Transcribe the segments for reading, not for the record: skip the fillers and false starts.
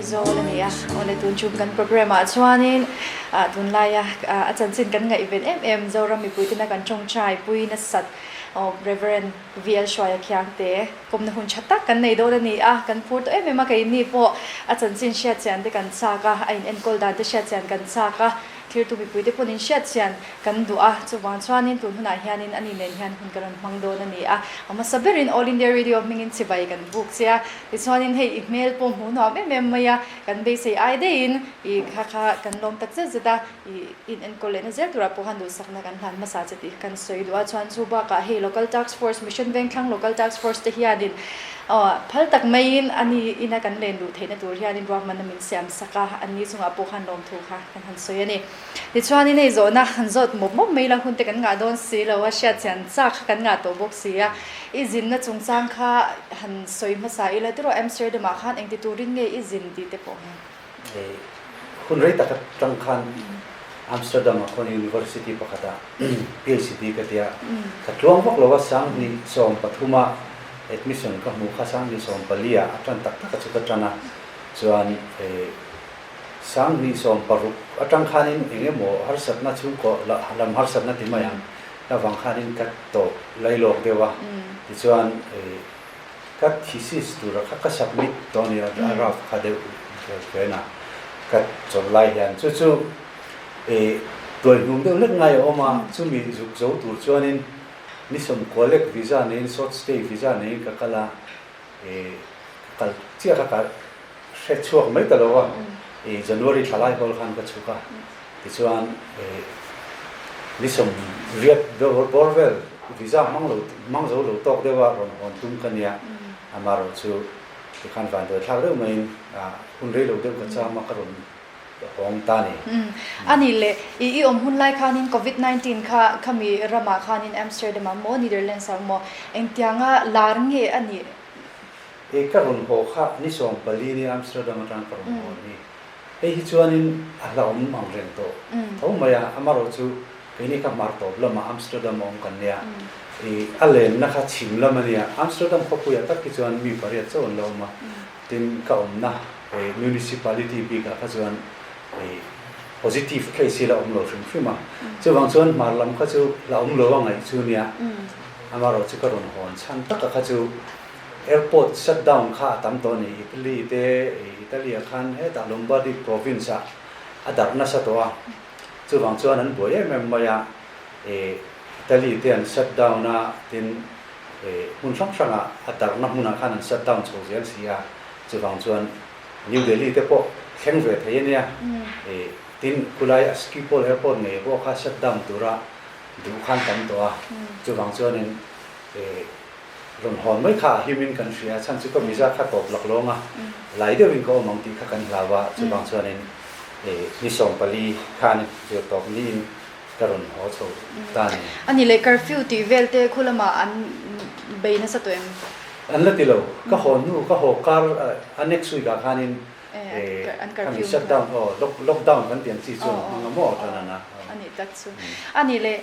MIZORAMA oleh tunjuk kan program chuanin tunlaya ajan sin kan nga event MIZORAMA puitina kan chongchai puina sat Rev.V.L.Hruaia Khiangte komna hun chatak kan nei do ni kan phur to ma kai ni po ajan sin sha chan de kan saka ain enkol da de sha chan kan saka thir tu bi puite ponin sha chan kan du chuwan chuanin tun huna hianin ani nen hian hun kan mangdo na ni ama saberin all India radio mingin chibai kan book sia chuanin hei email po hu no maya kan be sei ai de in I kha kan lom tak zeda in enkol na zer tura po handu sakna kan han masa chati kan soi du chuan chuba ka hei local task force mission Vengthlang local task force te hianin phal tak main ani ina kan len du theina tur hianin ro man min siam saka ani chunga po han lom thu kha kan han soi ani ti chuanin nei zo na han zot mop mai lang hun te kan nga don si lo wa sha chan chak kan nga to box sia izin na chungchang kha han soi masa ila tro Amsterdam khan engti turin nge izin ti te po hun rei tak tang khan Amsterdam kon University pakata PhD ka tia ka tlong bok lawa sang ni som pathuma admission ka mu kha sang ni som palia atan tak tak chu ka tana chuan sang ni som paru atang khanin enge mo har satna chu ko lam har satna ti mayang la wang khanin ka to lailok dewa ti chuan ka thesis tu ra ka submit to ni araf kha de na ka chon lai hian chu tuổi gồm đều rất ngay ở mà chú mình dục dấu tuổi cho nên ní sum collect visa nên short stay visa nên các là cái chia các sẽ chuộc mấy tờ đâu January thalai hol khan cái chuka thì cho anh ní sum Rev.V.L.Hruaia visa mang dấu lâu tóc đều vào còn tung cái này mà rồi chú cái khăn vàng rồi tháo được mình hun rei lâu đều cái cha mà cái rồiองตานี่อันนี้เลยอีหุ่นไล่ขานิน COVID-19 ค่ะมีรามาขานิน Amsterdam โมเนเธอร์แลนด์สังโมเอ็งที่งาลาร์เงอันนี้กระรุ่นโหค่ะนี่ส่งไปลีนี่ Amsterdam ทางกระรุ่นโหนี่ฮิจวานินเรามังเรียนโตเขาไม่อะอามาเราจูปีนี้กับมาร์ตบแล้วมา Amsterdam มองกันเนี่ยอะไรนะคะชิมแล้วมันเนี่ย Amsterdam เขาพูดตักฮิจวานมีบริษัทเจ้าเรามาทีมเขานะ municipality ปีกับฮิจวานpositive case เราเราถึงฟิมาจะวางส่วนมาลำเขาจะเราเราว่าไงจูเนี่ยอามาเราจะกระโดดหอนชั้นตักเขาจะ airport shut down ค่ะตามตัวนี้อิตาลีคันตาลุมบาดี province อันดับนั้นสัตว์จะวางส่วนนั้นบ่อยแม่มาอยากอิตาลีเตียน shut down นะทีนหุ่นช่างอันดับนั้นหุ่นคัน shut down โชว์เสียงเสียจะวางส่วน New Delhi เตปแข่งเวทเนี่ยทีนกุลายสกีพอลแอร์พอร์ตเนี่ยพวกเขาชัดดำตัวละดูขั้นกันตัวจุดบางส่วนนึงรอนหอนไม่ขาฮิมินกันเสียฉันจะก็มีจะขัดตบหลักลงหลายเดือนก็มองที่ขัดกันลาวะจุดบางส่วนนึงนิสงปลีขันจุดตบนี่กระรอนหัวโฉบตานี่อันนี้เลยคาร์ฟิวตีเวลเตคุลมาอันเบย์นั่นสัตว์เองอันละติโลก็หอนูก็หอการอันเน็กซ์วีกับขันทำชัดดาวน์ล็อกดาวน์กันเตรียมซีซั่นมันก็หมดแล้วนะอันนี้ตัดส่วนอันนี้เลย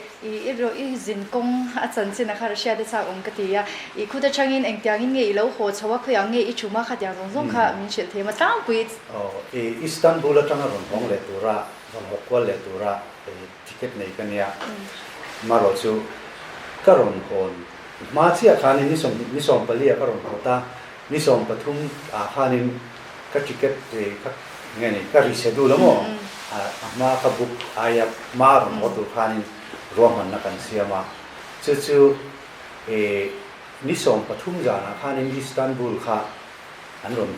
อีจินกงอาจารย์สินะคะเชียร์ได้จากองค์กติยาคุณจะช่างอินเองที่ยังเงี้ยแล้วหัวชาวเขายังเงี้ยอีชูมาขัดยังรงค่ะมีเฉลี่ยมาตั้งปีอิสตันบูลตั้งรุ่นของเลตุระของฮอกวอลเลตุระทิเก็ตในกันเนี่ยมาโรจูก็รุ่นคนมาเชียร์ขานินิสมปลีก็รุ่นหัวตานิสมปทุมขานิก็ทิเก็ตก็เงี้ยนี่ก็รีเซ็ตดูแล้วมั้งมาขบุกอายมารุ่นหัวตัวขานิรวมมันนักการเสียมาจู่นิสมปทุมจานะขานิอิสตันบูลค่ะอันรุ่น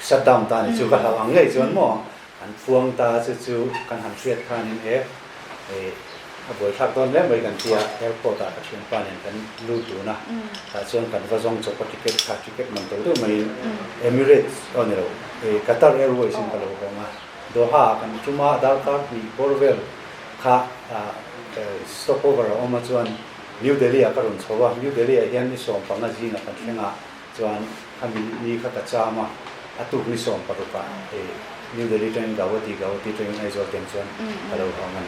ชัดดำตานี่จู่ก็ระวังเลยจวนมั้งอันฟวงตาจู่กันหันเสียดขานิ บ่อยทักตอนแล้วไปกันเที่ยแอร์พอร์ตกับเชียงปานกันรู้ตัวนะถ้าส่วนกันก็ส่งจบติเกตค่าติเกตมันตัวไม่เอมิเรตส์อันนี้เรากัตตาร์แอร์เวย์สิงคโปร์ของมาโดฮากันจุมาดาร์คาร์มีบอร์เวลค่าสต็อปโอเวอร์ออกมาส่วนนิวเดลีก็รุ่นชัวนิวเดลีเฮียนนี่ส่งปังจีนกันเช่นส่วนทำมีข้าตัดจามาตุกนี่ส่งปรุปะนิวเดลีเทรนกาวตีเทรนไอโซเทนส่วนเราของมัน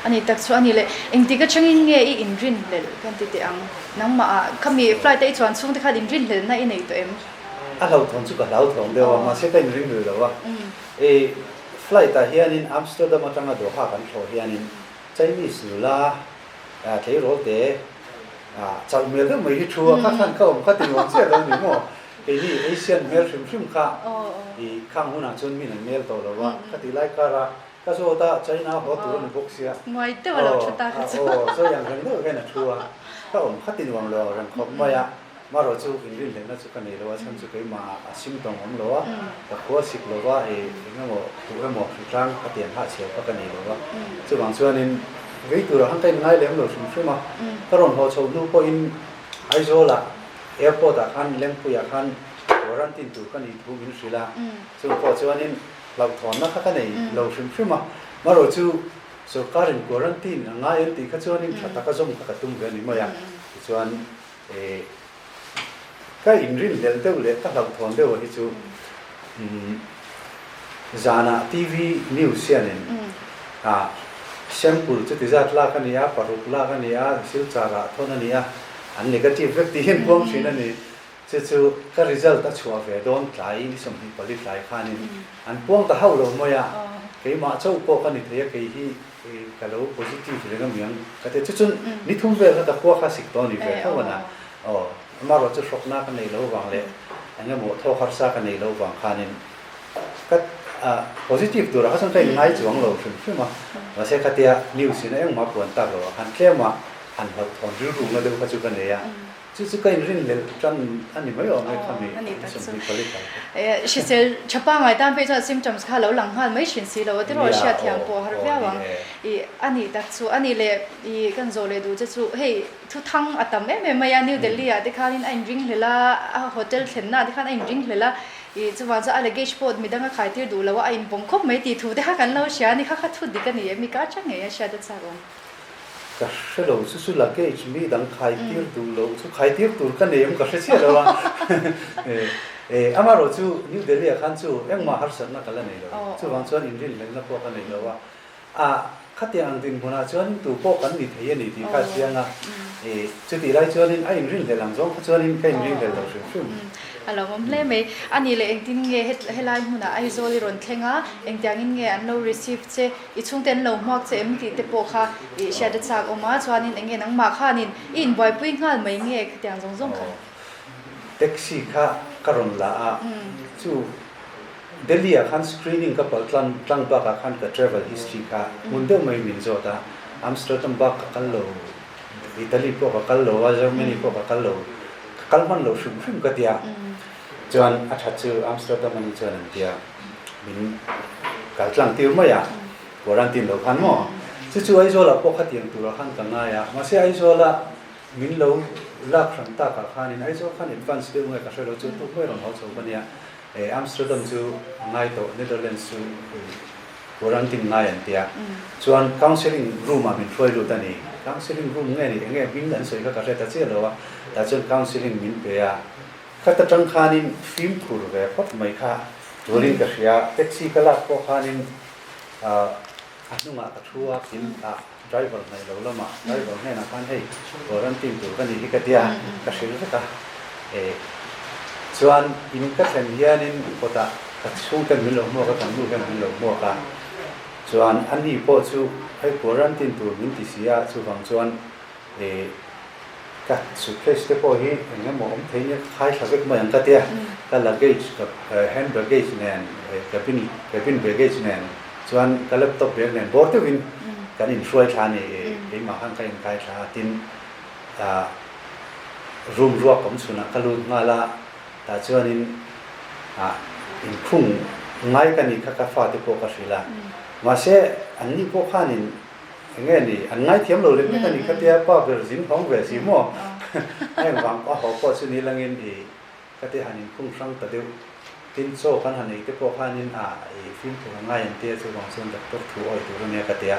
อันนี้ตักส่วนนี้เลยเองที่ก็ช่างเงี้ยอินรินเลยกันติดอังน้ำมาขมีไฟล์แต่ส่วนช่วงที่ขาดอินรินเลยน่าอินไหนตัวเอ็มเราทนสุขเราทนเดี๋ยวมาเสียเป็นรินเลยว่าไฟล์แต่เฮียนินอัมสเตอร์ดัมจังหวัดโดฮากันโชเฮียนินใจมีสุราเทโรเตจะเมื่อเรื่องไม่ชัวร์ข้าขันเข้าข้าติดวันเสียแล้วนี่มั่วนี่เอเชียนเมลชิมข้าข้างหัวหน้าชนมีหนึ่งเมลตัวแล้วว่าข้าติดไล่การะก็สู้ตาใจน่าหัวตัวนึกบอกเสียไม่แต่ว่าเราชุดตาข้าสู้สู้อย่างเรื่องแค่นั้นชัวร์ก็ข้าติดวันเราเรื่องของมายามาเราสู้อินเดียนนะสู้กันนี่เราว่าฉันสู้ไปมาชิมตรงของเราว่าแต่หัวสิบเราว่างั้นว่าตัวหมอกสุดท้ายข้าติดหัดเสียก็กันนี่เราว่าสู้บางส่วนนี้วิธีเราหันไปง่ายเลยเราชิมชิมมาก็รอนหัวชาวดูพออินไอโซล่าแอร์พอร์ตคันเล่มปุยคันวรันตินตัวกันอีทุกินสิละซึ่งพอชาวนี้เราถอนนักกันนี่เราชิมชิมมาเราชูสุการินวรันตินง่ายที่ข้าชาวนี้ชัดตาก็ส่งกระตุ้มกันนี่มาอย่างชาวนี้ก็อินรินเดลเตอร์เลยก็เราถอนเดียวที่ชูจานาทีวีนิวส์เนี่ยเชมพูจุดที่จัดลากันเนี่ยปารุกลากันเนี่ยสิลจาระท่านั้นเนี่ยอันนี้ก็ที่เวทีเห็นพวกสิ่งนั้นนี่จู่ๆก็ result ตัดชัวร์เวดอนไลน์สมมติผลิตไลน์ขานี่อันพวกตาเฮาเราไม่อะเกี่ยมาเจ้าพวกกันนี่เทียเกี่ยที่ก็เรา positive เลยก็เหมือนก็แต่จู่ๆนี่ทุ่มเวลก็ตะพวกข้าศึกตอนนี้เวเท่านั้นมาเราจะช็อกหน้ากันในเราวางเลยอันนี้หมดท่อคาร์ซ่ากันในเราวางขานี่ก็positive ตัวเราเขาสนใจง่ายจังเราใช่ไหมว่าเสียขัดยานิวส์เนี่ยยังมาปวนตาเราหันแค่มาหันเราถอนรู้มาดูปัจจุบันเนี่ยจู่ๆก็อินรินเลยจนอันนี้ไม่ออกไม่ทำนี่สมมติผลิตชิเซลชป้าไงตามไปจนซิมจอมส์ข้าเราหลังหันไม่ชินสิเราที่เราเชียร์เทียงปัวฮาร์เวียวังอันนี้ตัดสู้อันนี้เลยกันโจเลยดูจะสู้เฮ้ยทุกทั้งอัตมาไม่ยานิวเดลีอ่ะที่ข้านี่อินรินเลยละโฮเทลเทนน่ะที่ข้าอินรินเลยละจะว่าจะอะไรเกชพอดมีดังก็ขายที่ดูแล้วว่าอินปงคบไม่ตีถูกที่ข้ากันเราเชียร์นี่ข้าทุดดีกันนี่มีการจังไงเชียร์จะสร้างก็เชื่อเราสุดๆละเกชมีดังขายที่ดูเราสุดขายที่ดูกันเนี่ยมันก็เชื่อเราว่าอามาเราจู่นิวเดลีขันจู่ยังมาหาสันนักกันเลยเราจู่บางส่วนอินเดียนเลยนักพวกกันเลยเราว่าขัดยังดินคนอาจจะตัวพวกกันนี่เทียนี่ที่ข้าเสียงจุดที่ไรจวนไอ้อินเดียนเลยหลังจากจวนก็อินเดียนเลยเราชื่อเราผมเล่ไม่อันนี้เลยเองที่เงี้ยเฮลัยมุนะไอโซลิรอนเทงะเองที่เงี้ยอันเรา receive เจอีช่วงเต้นเราหมอกเจมที่เตปค่ะอีเชียร์จากออกมาชวนนี่เงี้ยนังมาค่ะนี่อินบ่อยปุ่ยงานไม่เงี้ยที่อันจงค่ะแท็กซี่ค่ะกระรอนละจู่เดลีขัน screening กับตั้งบักขันกับ travel history ค่ะมุนเดิมไม่มีโจทย์อัมสเตอร์ดัมบักกันโลอิตาลีพวกกันโลว่าจะไม่มีพวกกันโลกันมันโลชุ่มๆก็เดียจวนอาชัดชื่ออัมสเตอร์ดัมมันจวนนั่นเดียมินการจังที่ไม่อะวารันตินเราพันมั้งจู่ๆไอ้โจละพวกขัดยังตัวขันกันง่ายอะมาเสียไอ้โจละมินเราลักขันตากขันนี่ไอ้โจขันอินฟันส์เดียวกันก็ใช่เราจู่ตัวไม่รอนเขาโจกันเนี่ยอัมสเตอร์ดัมจู่ง่ายตัวเนเธอร์แลนด์จู่วารันตินง่ายอันเดียจวน counseling room มินช่วยรู้ตันนี่ counseling room เนี่ยนี่เงี้ยมินนั่นสวยก็ใช่แต่เชื่อเราว่าแต่จวน counseling มินเปียข้าตัดจังขานินฟิล์มพูดเว้ยพอดไม่ค่ะตัวลิงก็เสียแท็กซี่ก็ลักพอขานินอันนู้นมาตัดชัวกินdriver ในเราละมา driver เนี่ยนะพันให้วารันตินตัวกันนี่ที่กันเดียก็เสียแล้วก็ส่วนอินก็เส้นยานินพอตาก็ช่วงกันมิลล์มัวก็ทำดูกันมิลล์มัวกันส่วนอันนี้พอจู่ให้วารันตินตัวมินติเสียส่วนส่วนก็สุดท้ายสเตปที่อย่างนั้นมองที่นี่ขายสักเล็กมาอย่างกันเดียก็ luggage กับ hand baggage เนี่ยcabin baggage เนี่ยส่วนก็ laptop เนี่ยบอร์ดวินกันอินช่วยชานี่เองมาข้างกันขายชาตินรูมรัวผมสุนัขก็รู้มาละแต่ส่วนอินพุ่งง่ายกันนี่ข้าฟ้าที่พวกก็สิละมาเสียอันนี้พวกข้านี่ nghe đi anh ngay thiếm lâu lên cái này cái tia qua về dính phóng về xí mò em vàng qua họ qua xin đi là nghe đi cái tia hành không sang tận đều tin số cái hành này cái bộ hành phim của ngay anh tia số vàng sơn đặt tốt thủ ơi thủ này cái tia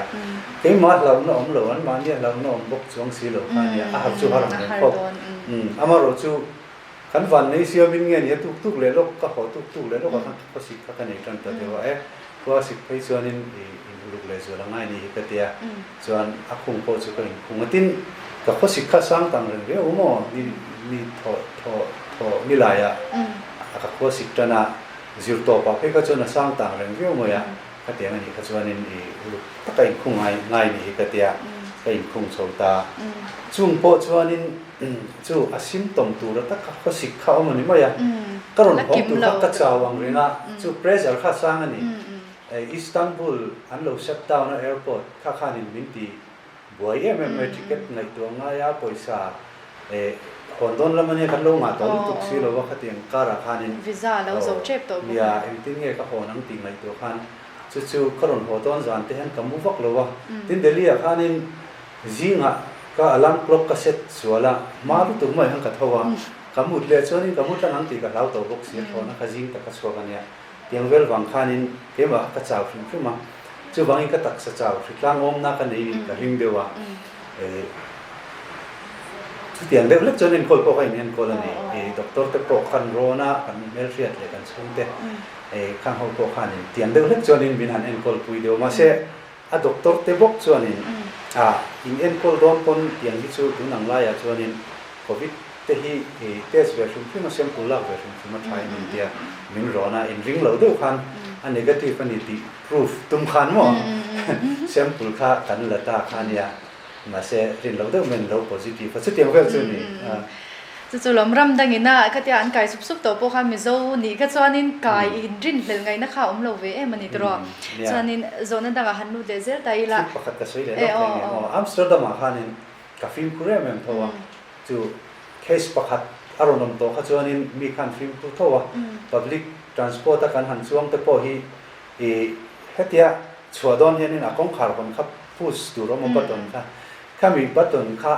cái mát lâu nó ổn lâu anh mà như lâu nó ổn bốc xuống xí lâu cái này học chú học làm được không mà rồi chú khán văn này xíu mình nghe nhớ tuk lấy lúc các họ tuk lấy lúc có xịt cái này trong tận đều có xịt phải cho nên lúc lấy rồi là ngay này cái tia cho anh không có cho cái không tin có xịt khá sáng tăng lên cái mà đi thọ đi lại có xịt cho na dìu tổ bảo cái cho nó sáng tăng lên cái mà cái tia này cái cho nên tất cả không ngay này cái tia cái không sâu ta chung bộ cho nên chú asim tom tu ra tak ka sik kha mani maya karon hom tu ka chawang rina chú pressure kha sang ani Istanbul an lo shutdown na airport kha khanin minti boy ticket ngai tu nga ya poisa hondon lamani kan lo nga to tu si lo wa khatiang kara khanin visa lo zo chep to ya emting nge ka honang ting ngai tu khan chu karon hodon zan te han kamu vak lo wa tin delhi khanin zinga ka alarm clock ka set suala maru tu mai hang ka thawa kamut le choni kamut ta nang ti ka lau to box se thona ka jing ta ka so ka nya tiang vel wang khanin ke ma ka chaw phim ma chu wangi ka tak sa chaw thlang om na ka nei ka hing dewa chu tiang de lek choni kol ko ka inen kol ani doctor te ko khan rona kan mel riat le kan chung te khang ho ko khanin tiang de lek choni bin han en kol pui de ma se a doctor te bok choni in en kol rom kon tiang hi chu tu nang la ya chuanin covid te hi test version phim sem pula version phim thai in dia min rona in ring lo deu khan a negative ani ti proof tum khan mo sample kha kan la ta khan ya ma se rin lo deu men lo positive fa chu tiang vel chu ni chu lom ram dangina ka tia an kai sup to po kha mi zo ni ka chuanin kai in rin hlel ngai na kha om lo ve em ani tro chuanin zona danga hanu de zel tai la pakhat ka soi le no Amsterdam khanin ka film kure mem thowa chu case pakhat aronom to kha chuanin mi khan film ku thowa public transport ta kan han chuang te po hi hetia chuadon hianin akong khar kon kha push tu ro mo baton kha mi baton kha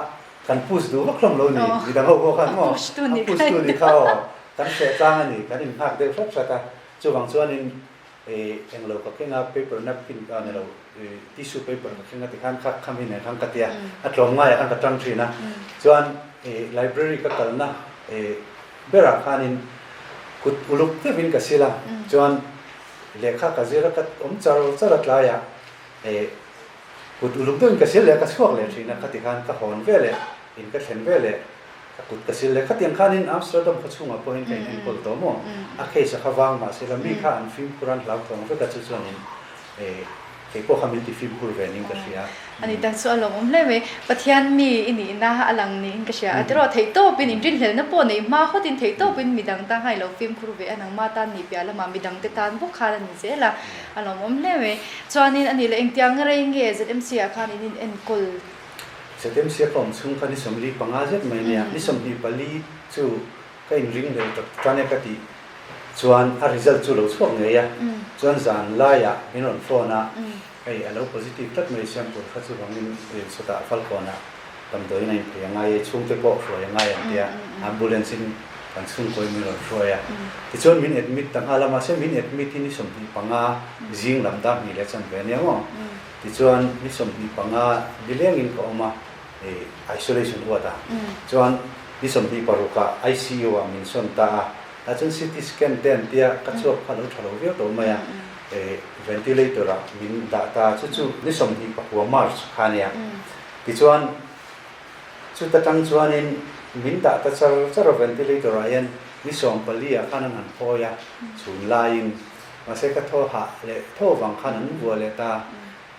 kan push du vak hlom lo ni midang ho khan mo push tu ni kha kan se chang ani kan in hak de flop sata chuwang chuanin englo ka kenga paper napkin ka ne lo tissue paper ka kenga ti khan khak khamin ne thang katia atlom ngai kan ka tang thina chuan library ka kalna bera khanin kut uluk te bin ka sila chuan lekha ka zira ka charat la ya kut uluk te ka sila ka suak le thina ka ti khan ka hon vele in ka thlen vele ka kut ka sila ka tiang khanin Amsterdam ka chunga po hin kain kol to mo a case ka wang ma sila mi kha an film kuran lau to mo ka chu chuanin ke po khamin ti film kur ve ning ka sia ani ta chu alom om leme pathian mi ini na alang ni in ka sia atro thei to bin in rin hel na po nei ma khotin thei to bin midang ta hai lo film kur ve anang ma tan ni pya la ma midang te tan bu khala ni se la alom om leme chuanin ani le eng tiang rei nge ZMC a khan in en kol setem sia kom chung khani somli panga jet mai ne ni somni pali chu ka in ring le to trane ka ti chuan a result chu lo chok nge ya chuan zan la ya inon phone a ai alo positive tat mai sample kha chu bangin sota fal kona tam doi nai pe ngai chung te po fro ngai an tia ambulance in kan chung koi mi ro hruaia ti chuan min admit tang hala ma se min admit ni somni panga jing lam da mi le chan ve ne mo ti chuan ni somni panga bileng in ko ma isolation wata chuan ni somni paruka ICU a min son ta a chun CT scan ten tia ka chuak phalo thalo ve to maya ventilator a min da ta chu ni somni pakwa march khania ti chuan chu ta tang chuan in min da ta char ventilator a yan ni som pali a khanan han phoya chun lain ma se ka tho ha le tho wang khanan bu le ta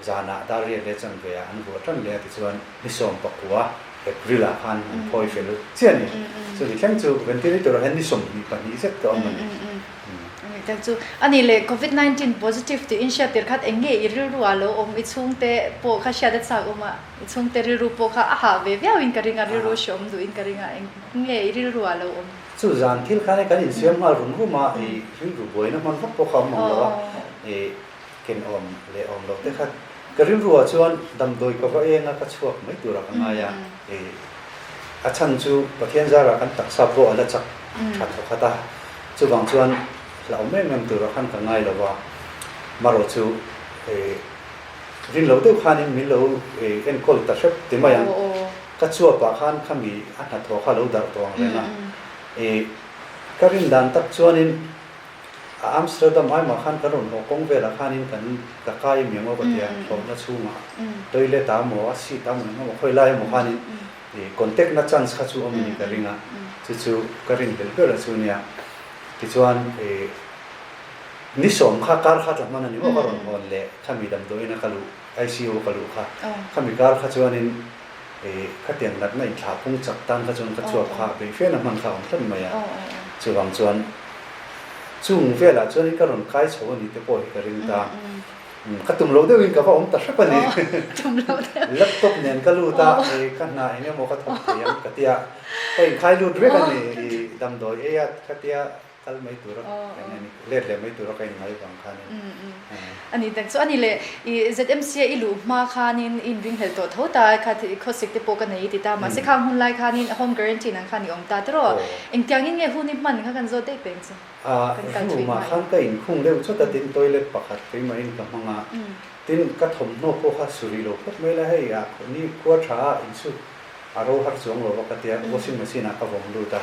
zana da ri le chang ve an bu tan le ti chuan ni som pakwa April a khan phoi fel chiani so ni tlang chu ventilator han ni som ni pa ni set to man tak chu ani le COVID-19 positive ti insha tir khat enge iril rualo om ichung te po kha sha da cha oma ichung te ri ru po kha a ha ve vya in karinga ri ro shom du in karinga enge iril rualo om chu zan thil khane kan in siam mal rum ru ma ri ru boina man phok po kham mo lo ken om le om lo te khat กริรัวชวนดำโดยก็เองนะก็ช่วยไม่ตัวรักง่ายอาชันจูประเทศจาระกันตักซับโบอะไรจักขัดขัดตาจูบางชวนเราไม่แม่นตัวรักกันง่ายหรอกว่ามาโรจูรินเราเท่าขันมิลเราเอ็นคอลตัดเชฟที่มายังก็ช่วยปะขันขมีอันนั้นทว่าเราดักตัวเลยนะกรินดันตักชวนนินอัมสเตอร์ดัมไอ้มาขันกระโดดหัวกงเวลาขันนินกันตะไคร้เมียงว่าปะเทียผมน่าชูมาโดยเล่ตามหัวสีตามหัวค่อยไล่หัวขันนินคอนเทกต์นัดจันทร์ข้าชูอเมริกาลิงอ่ะจู่ๆกรินเดลเปอร์ชูเนี่ยที่ชวนนิสมข้าการข้าจับมันนี่ว่ากระโดดหัวเละข้ามีดำโดยนักลูICU กลูค่ะข้ามีการข้าชวนนินข้าเตียงนัดไม่ฉาบพุ่งจับตันข้าชวนข้าชัวข้าไปเฟี้ยนมันข้าของท่านมาอย่างจู่บางชวนจุ่งเวลาชวนนี้ก็รอนใกล้ชวนนี่แต่ปอยกระดิ่งตาก็ตุ่มเราได้วิ่งกับผมตัดสักปนี่แล็ปท็อปเนี่ยก็รู้ตากันนายเนี่ยโมก็ทำเสียงกติยาไปใครรู้ด้วยกันนี่ดำโดยกติยาคัลไม่ตัวรักอย่างนี้เล็ดเลยไม่ตัวรักยังไงบางครั้งอันนี้แต่ส่วนอันนี้เลยZMC อีลูมาคานินอินวิ่งเฮลตัวเท่าตาค่ะที่เขาสิกที่โปกันในติดตามมาสิข้างหุ่นไล่คานิน home guarantee นั่นคานิองตาตลอดเอ็งยังยังหุ่นนี่มันค่ะกันโซเด็กเป็นสิรู้มาข้างก็อินคุ้งเร็วชุดแต่ตินตัวเล็กปากขัดไปมาอินกับมังอ่ะตินกระถมโนโคข้าสุริโลก็ไม่ละให้คนนี้กลัวช้าอินสุอารมณ์หักสวงโลกติยาวอชิงมาซีน่ะก็วงดูตา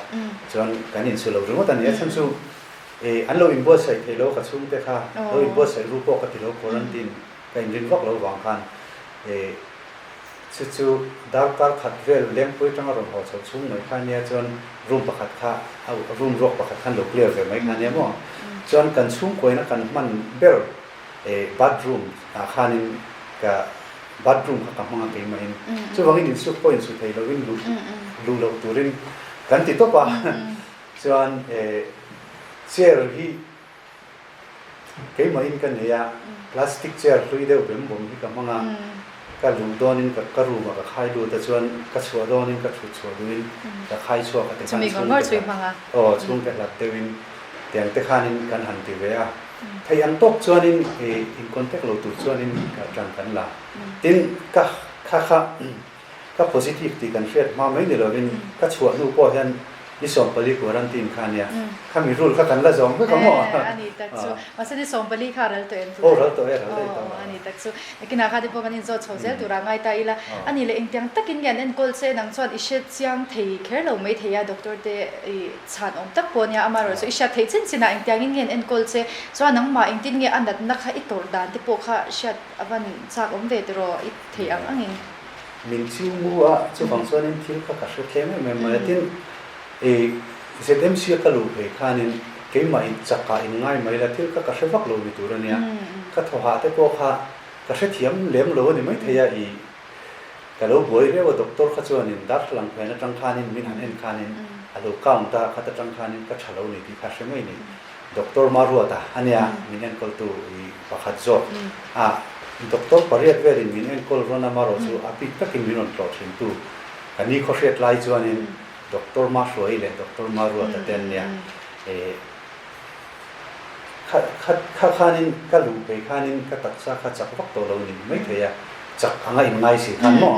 จนการอินสุเรารู้ว่าตอนนี้ฉันสู้อันเราอินบัวใส่เทโลกับชุ่มเตะค่ะเราอินบัวใส่รูปปกติเราควรันตินการรินวักเราวางกันจู่ๆดาวการขัดเวลเลี้ยงปุ้ยจังหวะหัวชุ่มหน่อยค่ะเนี่ยจนรูมประคัดค่ะเอารูมรกประคัดค่ะเราเกลียวไปไหมค่ะเนี่ยมั้งจนกันชุ่มกวยนะกันมันเบลบัดรูมค่ะนี่กับบัดรูมกับมังเป็นไหมจู่บางทีสุดพอยสุดท้ายเราวินดูเราตัวรินกันติดตัวป่ะจนเชื้อที่เกี่ยมาอินกันเนี่ยพลาสติกเชื้อลุยเดียวเป็นบ่มที่กับมังก็รูดอนนินกับกระรูมากับไข่ดูแต่ส่วนกระชัวดอนนินกับชัวดูนินกับไข่ชัวกับแต่การช่วงช่วงแต่ละเดือนแต่ยังแต่ข้านินกันหันตีเวียถ้ายังตกส่วนนินอินคอนแทคเราตัวส่วนนินกับจังกันละตินก็ positive ที่กันเฟียดมาไม่เนี่ยเราเป็นก็ชัวดูพอเห็นนี่ส่งไปลีกวรันตินคาเนี่ยข้ามีรูลข้ากันละส่งไม่ก็มั่วอันนี้ตักซูมาสิ่งที่ส่งไปลีกค่ะเราตัวเองโอ้เราตัวเองเราเลยตัวอันนี้ตักซูกินอาคาที่พวกกันอินโซชาวเซลตัวร่างไงตายละอันนี้เลยอินเตียงตักกินยันเอ็นโกลเซนังส่วนอิเชตเซียงเทียแค่เราไม่เทียด็อกเตอร์เดชานอมตักปนยาอามาโรสอิเชตเทียจริงสินะอินเตียงเงี้ยเอ็นโกลเซส่วนนังมาอินตินเงี้ยอันดับนักอิตอร์ดานที่พวกข้าเชตอวันจากอมเวตรออิเทียอังอินมินชิวมัวจู่บางส่วนนินทิลข้ากัดเข้มไม่มาตินZMC ก็รู้ไปข้านินเกี่ยมาอินจักรอินง่ายไม่ละที่ก็กระเช้าวักโลมีตัวเนี่ยก็ทว่าแต่พวกข้ากระเช้าเทียมเลี้ยงโลนี่ไม่เทียอีก็เราบ่อยเรียกว่าด็อกเตอร์ข้าชวนนินดัดหลังไปนะจังข้านินมินหันเอ็นข้านินอาลูก้าวตาข้าตจังข้านินก็ฉลาดนี่ที่ข้าเชื่อไม่นี่ด็อกเตอร์มารัวตาอันเนี้ยมินเอ็นก็ตัวประคัดจบด็อกเตอร์ปริยัติเวรินมินเอ็นก็รู้นะมารู้จู่อภิตักอินมินอนปลอดชินตัวอันนี้เขาเรียกไล่ชวนนินด็อกเตอร์มาช่วยเลยด็อกเตอร์มารัวแต่เต็นเนี่ยข้านินก็รู้ไปข้านินก็ตัดซะข้าจับวักตัวเรานี่ไม่เคยจับอะไรง่ายสิท่านมั่ง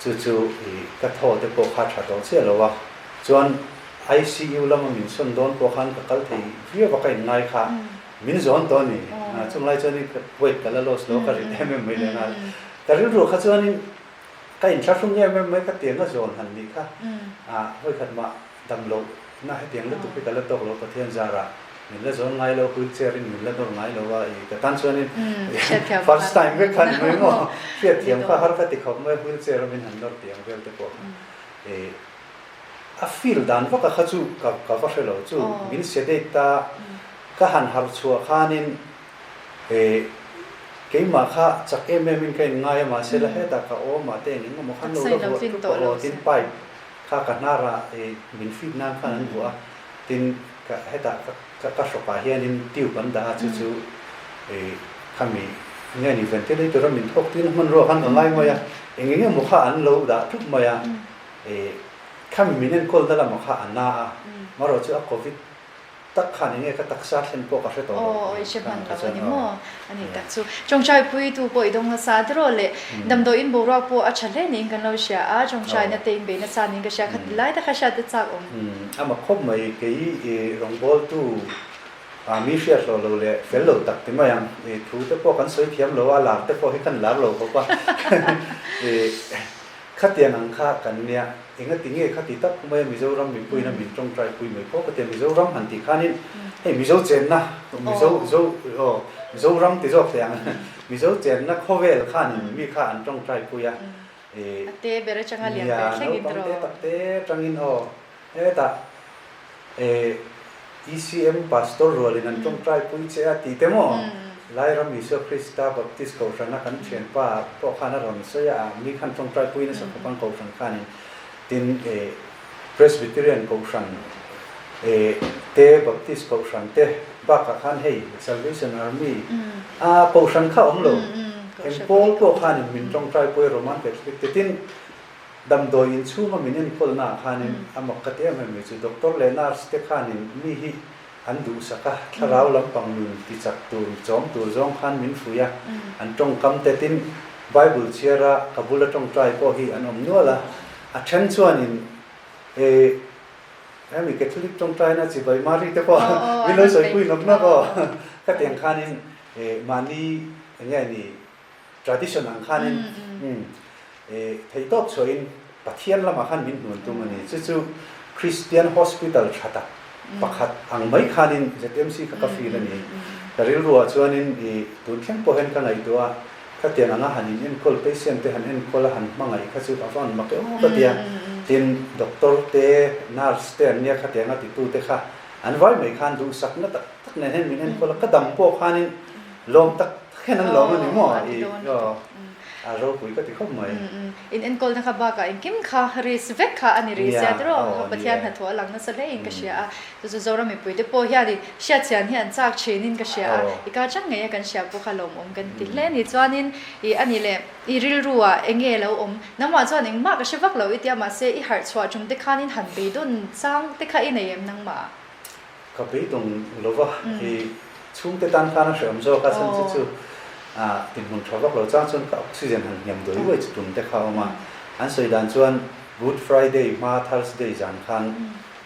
จู่ๆก็โทษแต่พวกข้าชัดตัวเสียแล้วว่าจวน ICU แล้วมันมินส่วนโดนพวกข้าก็กลับที่เรียกว่าก็ง่ายค่ะมินส่วนตัวนี่ช่วงไรจวนนี่เวทกันแล้วลดแล้วก็ริได้ไม่เลยนะแต่รู้ข้าจวนนี่ก็อินทรัพย์ตรงนี้ไม่ก็เตียงก็โซนหันนี่ค่ะเฮ้ยขัดมาดำโลน่าให้เตียงแล้วตุกไปกันแล้วตกโลประเทศจาระมินแล้วโซนไงเราคุยเจริญมินแล้วตรงไงเราว่าแต่ตั้งส่วนนี้ first time ไม่คันไม่งอเพียรเทียมก็ฮาร์ฟติเขาไม่คุยเจริญมินหันนอร์เตียงเวลแต่พวกฟีลดันว่าก็ข้าจูกับว่าเชลล์จูมินเสด็จตาก็หันหาชัวข้านินเกี่ยมาข้าจากมินกันง่ายมาเสร็จแล้วแต่ก็โอ้มาเต้นนี่มันขันโลละหัวตินไปข้ากันน่าระมินฟีดน้ำข้านั้นหัวตินก็ให้แต่ก็สบายเฮียนินติวกันดาจู่ๆข้ามีเนี่ยนี่เป็นที่ได้ตัวมินทบที่มันรัวขันกันง่ายมาอย่างเงี้ยมุขอันโลดาทุกมาข้ามีมินเล่นคนแต่ละมุขอันน่ามาเราเจอโควิด ตักขันอย่างเงี้ยก็ตักซาเส้นพวกอะไรต่อไอเชฟมันเราเนี่ยมั่วอันนี้ตักสู้จงใจปุยตูปอยดงซาดโรเลยดำโดอินบุรอกปูอัชเลนิงกันเราเชียจงใจเนี่ยเต็มเบนซานิงก็เชียขัดไล่แต่ข้าชาติจากมาคบไม่กี่รองบอลตู้มีเชียร์เราเลยเฟลโลตักที่มายังทูแต่พวกกันสวยเทียมเราว่าหลับแต่พวกให้กันหลับเราเพราะว่าขัดเตียงอังคากันเนี่ยเองก็ติงขัดติดตักไม่มิโซรัมมีปุยนะมีตรงใจปุยไม่พอก็เตียงมิโซรัมหันติขานี่เฮ้มิโซเจนนะมิโซรัมติดจอกเตียงมิโซเจนนะข้อเวลขานี่มีขาอันตรงใจปุยเตะเบรจังเลียงไปเช็กินตรอเตะจังอินแต่ECM pastor role in antong try pui che ati temo lai ram iso Krista baptist ko rana kan chen pa po khana ram so ya mi khan tong try pui na sa pang ko ran khan tin presbyterian ko ran te baptist ko ran te ba ka khan hei salvation army po ran kha lo em po khan min tong try pui roman catholic tin dam do in chu ma minin kol na khanin amak kate ma mi chu doctor lenar ste khanin mi hi an du saka tharau lam pang min ti chak tur jong khan min fuya an tong kam te tin bible chiara kabula tong trai ko hi an om nuala a than chuanin mi catholic tong trai na chi bai mari te ko mi lo soi pui nok na ko ka teng khanin mani nge ni tradition ang khanin thầy tốt cho in bát thiên là mà khăn mình nuôi tụi mình chứ Christian hospital chata bác ang mấy khăn in ZMC các phi là nè cái riêng ruột cho nên tụi khen po hen cái này tụi cái tiền anh hành in call patient thì hành in call hành mang ngày cái sự bảo vệ mà cái tiền doctor te nurse te anh nhớ cái tiền anh tụi te khá anh vay mấy khăn tụi sắc nó tắc nên hen mình hen call cái đầm po khăn in lom tắc khen anh lom anh mua rồi cuối có thể không mấy in call na khaba ka in kim kha ris vek kha ani ris ya dro pathian ha tho lang na sale in ka sia to zora mi pui te po hian ni sia chian hian chak chenin ka sia ika chang nge kan sia po khalom kan ti le ni chuanin I ani le I ril ruwa enge lo namwa chuan eng ma ka shewak lo itia ma se I har chwa chung te khanin han be dun chang te kha in em nang ma ka be dong lova chung te tan khana shem zo ka san chu tình huống thọ vóc lỗ trang xuân cả oxygen hàng nhầm đối với chủng tế khao mà anh soi đàn xuân Good Friday ma Thursday giàn khan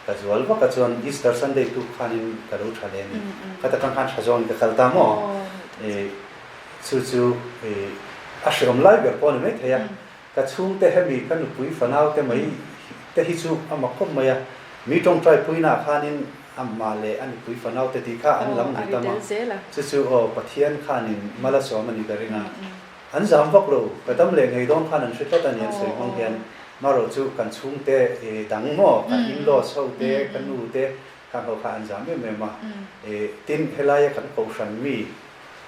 cái zual vóc cái xuân Easter Sunday tu khanin cái đâu trả lên cái ta khan khá zon cái kalta mo chu ashram lai ber pon me thaya cái chung tế hemi cái nụ pui fanao tế mấy tế hi chu ama khop maya mi tong trai pui na khanin amma le an pui fanau te ti kha an lam ni tama chu pathian khanin mala so mani karinga an jam vak lo katam le ngei don khan an shita tan yan sei mong hian maro chu kan chung te dang mo kan in lo so te kan nu te kan ho kha an jam me ma tin helaya kan ko shan mi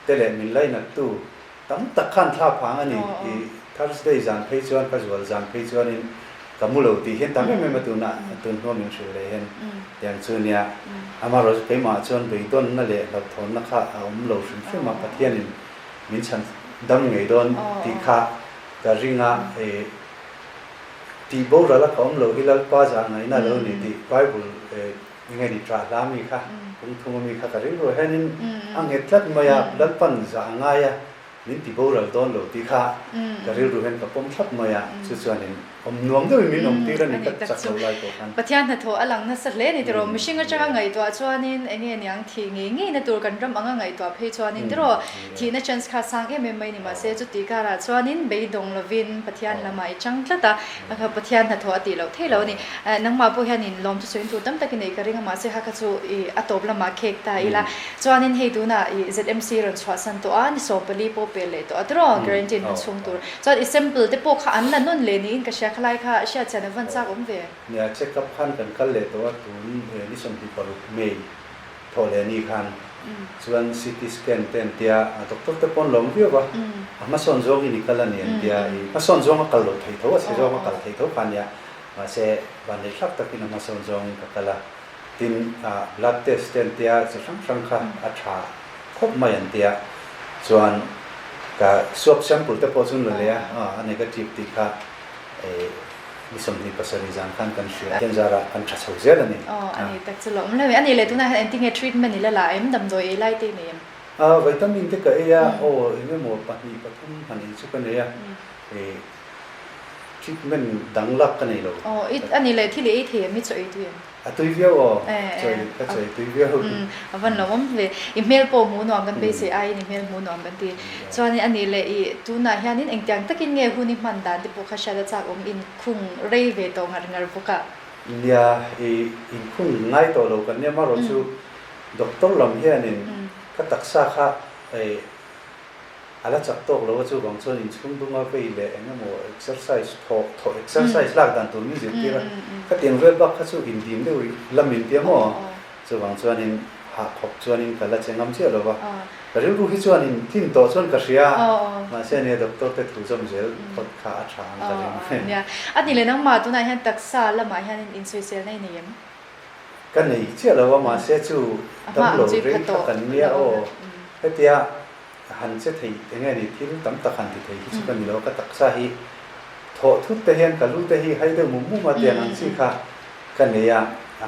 te le min lai na tu tam tak khan tha phang ani Thursday jan phei chuan ka zual jan phei chuan in kamulo ti hian tam me ma tu na tun ho min shule hen yang chunia amaro ke ma chuan bei don na le la thon na kha lo shim ma pathian in min chan dam ngei don ti kha ka ringa ti bo ra la kom lo hilal pa ja ngai na lo ni ti bible ngai ni tra la mi kha kum thum mi kha ka ring ro henin ang etlat maya lal pan za ngaya min ti bo ra don lo ti kha ka ring ro hen ka pom thap maya chu chuanin nuông đó mình ti ra ni ka chak lo lai ko khan pathian na tho alang na sale ni tro mishing acha ngai to chuanin enge nyang thi nge na tur kan ram anga ngai to phe chuanin tro thi na chance kha sang em mai ni ma se chu ti ka ra chuanin be dong lovin pathian lamai chang tlata aka pathian na tho ati lo thelo ni nang ma po hianin lom chu soin tu tam tak nei ka ringa ma se ha ka chu atop lama khek ta ila chuanin hei tu na ZMC ron chwa san to an so pali po pe le to atro guarantee na chung tur so example te po kha an la non le ni ka sha khlai kha sha chana van cha ve ya check up khan kan kal le to tu ni som ti paru me thole ni khan chuan CT scan ten tia doctor te pon lom vi ba ma son zong ni kala ni tia ma son zong kal lo thei tho se zong kal thei tho khan ya ma se ban le thak takin ma son zong ka kala tin blood test ten tia sang kha a tha khop mai an tia chuan ka swab sample te po chun lo le a negative ti kha นี่สมนิปัสริจานกันเสียยังจะรักกันชัดเจนนี่อันนี้ตักจะหลงเลยอันนี้เลยทุกนั้นอันที่เฮทรีทเมนต์นี่ละลายมันดำโดยไล่ตีเนี่ยวิตามินที่เกิดโอ้ยไม่หมดปฏิปทุมพันธุ์สุกันเลยทรีทเมนต์ดังลักกันนี่เลยอันนี้เลยที่เลยที่ไม่ช่วยด้วยตุยเวียวช่วยก็ช่วยตุยเวียววันเราว่าเลยอีเมลโปรมูนอมกันไปเสียไออีเมลมูนอมกันทีส่วนอันนี้เลยตูน่าเฮียนี่เองจังตะกินเงี้ยหุ่นนี่มันดันที่พวกเขาใช้จากอินคุ้งเรย์เวตงานงานพวกเขาเนี่ยอินคุ้งง่ายตัวเรากันเนี่ยมาเราชูด็อกเตอร์ลำเฮียนี่ก็ตักษาค่ะอะไรจับโต๊ะเราว่าชูบางส่วนอินคุ้งดูมาไปเลยเนี่ยโม่ exercise ทอ exercise หลักดันตัวนี้สิที่ละก็เตียงเวลบักเขาชูอินดีมด้วยลำอินเดียมั่วชูบางส่วนอินหาขอบส่วนอินก็ละเชงงำเชื่อเราว่าแต่เรื่องรู้ที่ส่วนอินทิ้งตัวส่วนกระเสียมาเช่นเนี่ยด็อกเตอร์แต่ถูกจำเจลปดขาช้างกันเนี่ยอันนี้เลยน้องมาตัวไหนเห็นตักษาแล้วมาเห็นอินโซเชียลในนี้กันนี่เชื่อเราว่ามาเสียชูตั้งโหลดเรื่องกันเนี่ยไอ้เดียหันเสียทียังไงนี่ที่ตั้งตะขันที่ที่สุดกันนี่เราก็ตักษาฮีทอทุกแต่เห็นกันรู้แต่ฮีให้เดิมมุ่งมาเตียนังสิค่ะกันเนี่ย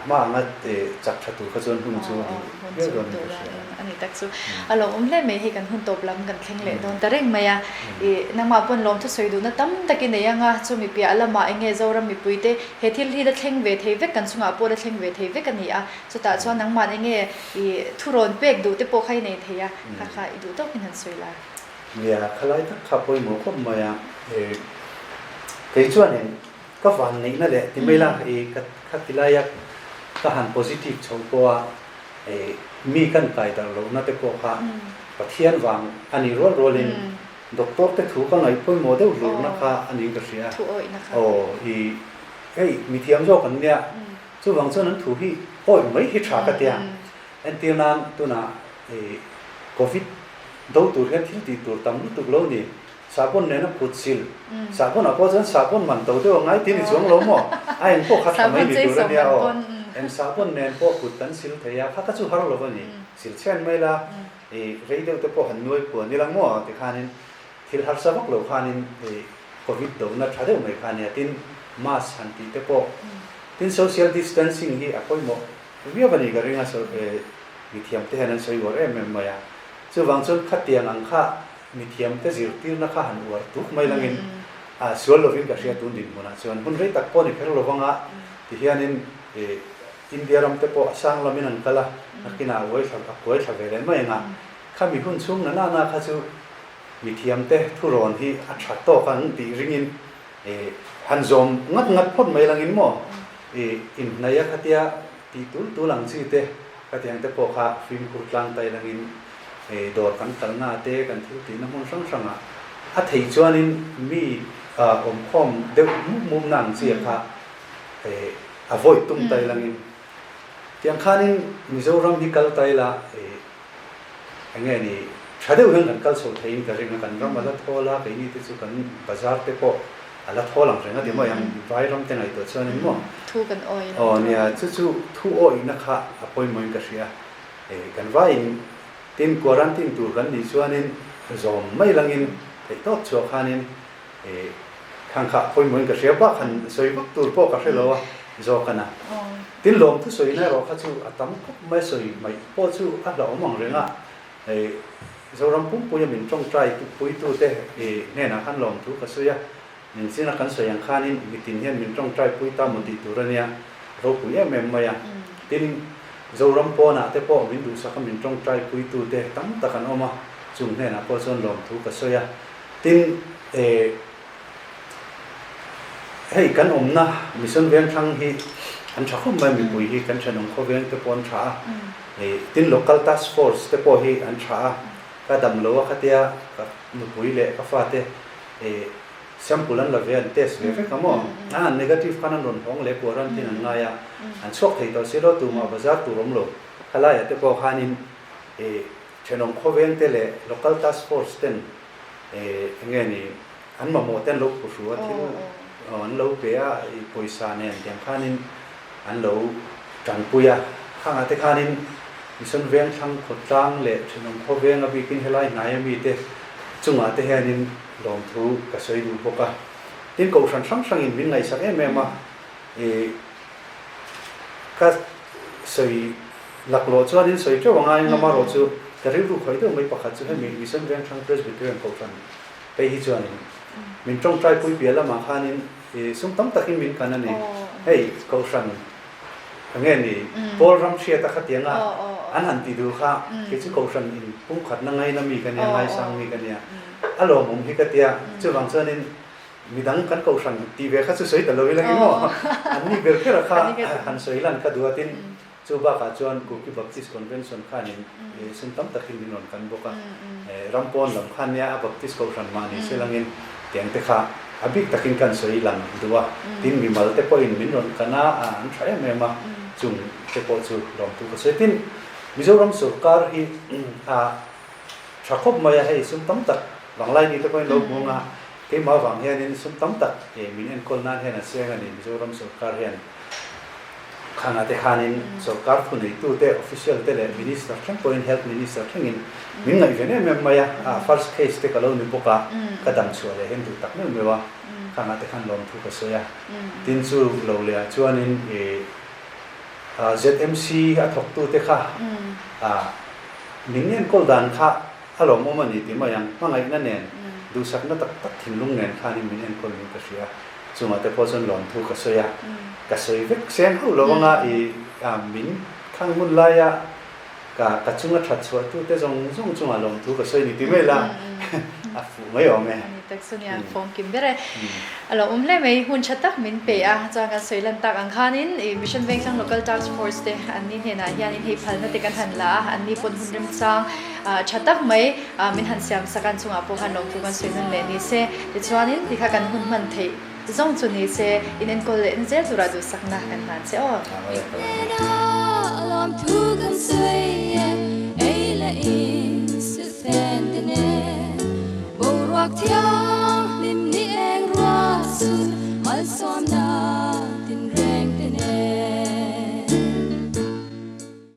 มางัดจับชัตุขจรหุ่นจูเยอะกว่านี้อันนี้ตักซูเราเล่นไม่ให้กันหุ่นตบล้ำกันแข็งเลยโดนแต่เร่งมานังมาปนลมทุกสวยดูนะตั้มตะกินเนี่ยngaจูมีเปียละมาเองเจอรามีปุยเตเฮทิลที่ได้แข็งเวทเฮเวกันสุงาปวดแข็งเวทเฮเวกันนี่สุดท้ายชวนนังมาเองทุรนเปกดูเตโปใครในเทียค่ะดูต้องเป็นหันสวยละเนี่ยขลายทักขับไปหมู่คนมาเคยชวนเห็นก็ฝันนี้นั่นแหละที่ไม่ละขัดที่ลายักก็หัน positive ชงตัวมีกันไกลแต่เราน่าจะพอค่ะประเทศวังอันนี้รัวเลยด็อกเตอร์แต่ถูกกันไหนพูดโมเดลรู้นะคะอันนี้ก็เสียมีเทียมโยกันเนี่ยช่วงวังช่วงนั้นถูกที่โอ้ยไม่ฮิตฉากกันเตียอันเตียนั้นตัวน่ะโควิดดูตัวเรื่องที่ตีตัวตั้มตัวเรานี่สาบนเนี่ยนะพูดสิลสาบนอ่ะเพราะฉะนั้นสาบนมันตัวเดียวง่ายที่นี่ช่วงเราหมดไอ้พวกขัดทำไม่ดีตัวเนี่ยเอ็มสาบนเนี่ยพวกพูดกันสิลเทียข้าก็ช่วยฮาร์โลวันนี้สิลเช่นไม่ละเรื่องเดียวแต่พวกหันนุ่ยปวดนี่ละมั่วที่ข้านี่ที่ฮาร์สบักเราข้านี่โควิดโดนนัดชาเดียวไม่ข้านี่ที่มาสหันที่แต่พวกที่ social distancing ที่อ่ะพวกหมดวิบัติกันเรื่องอะไรวิธีที่ให้นั้นช่วยว่าไม่ยากส่วนบางส่วนขัดเตียงอังค่ามีเทียมแต่สิรที่นักหันวัวทุกไม่ลังอินส่วนเราวิ่งกับเสียตุนดินมันส่วนคนเรียกตักปอนี่เพลเราฟังที่เฮียนินอินเดียรำเตปอสร้างเราไม่นั่งกันละนักกินเอาไว้ทำกับไว้ทำอะไรไม่งะข้ามีหุ่นชุ่มนั่นน่าข้าจูมีเทียมเตทุรนที่อัดชัดโตกันตีริงินหันจอมงัดพ่นไม่ลังอินมั่วอินนายขัดยาตีตุลังซีเตขัดยังเตปอข้าฟิล์มขุดลังไตลังอินโดดกันตั้งหน้าเตะกันที่ตีน้ำมันสังถ้าถี่ชวนนี้มีอมคอมเดี๋ยวมุมนั่งเสียค่ะavoid ตุ้มไตลังอินที่อังคารนี้มิโซรัมที่กัลไตละยังไงนี่ชาเดียวกันกัลโซไทยกันเรื่องกันรัมมาละท้อละไปนี่ที่สุดกันบาซาร์เตปอละท้อหลังเรื่องที่ว่ายังไวรัมเตนไอตัวชวนนี้มั้งทูกันอ้อยเนี่ยจู่ทูอ้อยนะคะอภัยมันก็เสียกันว่าทีมควอรันทีมตัวกันนี่ชวนนี้จอมไม่ลังอินแต่ทอดชัวขานินข้างข้าพอยเหมือนกับเสียบ้าขันสวยบุกตัวพวกกันเลยว่าจอกันนะทีมลมทุกสวยเนี่ยเราข้าจู่อัตมก็ไม่สวยไม่พอจู่อัดเรามองเรื่องจอรำพุ่งปุยมินจ้องใจปุยตัวเตะเนี่ยนะขันลมทุกก็สวยอย่างสิ่งนั้นกันสวยอย่างขานินมิติเนี่ยมินจ้องใจปุยตามมันติดตัวเนี่ยเราปุยแม่ไม่ยังทีมจอรำพอนะแต่พอมินดูสักมินจ้องใจปุยตัวเตะตั้งตะกันออกมาจุ่มเนี่ยนะพอส่วนลมทุกก็สวยทีมให้กันนะมิส่วนเวียงทั้งที่อันชักไม่มีปุยที่กันฉันองเขาเวียงเตปอนช้าทีม local task force เตปอที่อันช้าก็ดำโลว่าเขาเตียกับมุปุยเละก็ฟาเตsamplean la vean test le fe kamo negative kanan ron hong le poran tin an ngaya an chok thei to selo tu ma bazar tu rom lo khala ya te ko khanin chenong khoven te le local task force ten nge ni an ma mo ten lo pu shuwa thil an lo pe a poisa ne an khanin an lo tang puya khanga te khanin mission veng thang khotlang le chenong khoven a bikin helai nai mi te chunga te haninลองทุกข์ก็ช่วยดูพวกกัน tin ko san sang in min ngai sak em em ka soi laklo chuan in soi to wanga in lama ro chu ka ri ru khoi do mai pakhat chu mi mission Vengthlang Presbyterian ko san pe hi chuan in min tong trai pui pia lama khan in sum tam takin min kan ani hei ko san nge ni Paul ram sia ta khatianga an han ti du kha ke chu ko san in pung khat na ngai na mi kan ya ngai sang mi kan ya alo mum hi ka tia chu wang chuan in midang kan ko san ti ve kha chu soi ta loi lang mo an ni ber khera kha han soi lan ka duatin chu ba ka chuan ku ki baptist convention khan in sum tam takin min on kan boka rampon lam khan ya baptist ko san mani selangin tiang te kha abik takin kan soi lang duwa tin mi mal te po in min on kana an thai me ma chung te po chu rom tu ko setin Mizoram sarkar hi thakop maya hei sum tam tak wanglai ni te po lo bunga ke ma wang hian in sum tam tak min en kol nan hen a senga ni Mizoram sarkar hian khana te khanin sarkar phunei tu te official te le minister thang point health minister thangin min ngai vene me maya first case te kalo ni boka kadam chuale hen du tak me mewa khana te khan lom thu ka soya tin chu lo le chuanin ZMC a thok tu te kha ningen kol dan kha alom omani ti mayang mangai na nen du sak na tak tak thinlung nen khani minen kol ni ka sia chuma te poson lom thu ka soya ka soi vek sen ho lo nga min khang mun la ya ka chunga that chwa tu te jong chunga lom thu ka soi ni ti me la a fu mai o me ani tak sunya phong kim bere alo le mai hun chatak min pe a changa soilan tak ang khanin mission Vengthlang local task force te anni hena hian in hei phalna te kan han la anni pon hunrim chang chatak mai min han siam sakan chunga po han long tu kan soinan le ni se ti chuanin ti kha kan hun man thei zong chu ni se inen kol le in zel dura du sakna kan han se o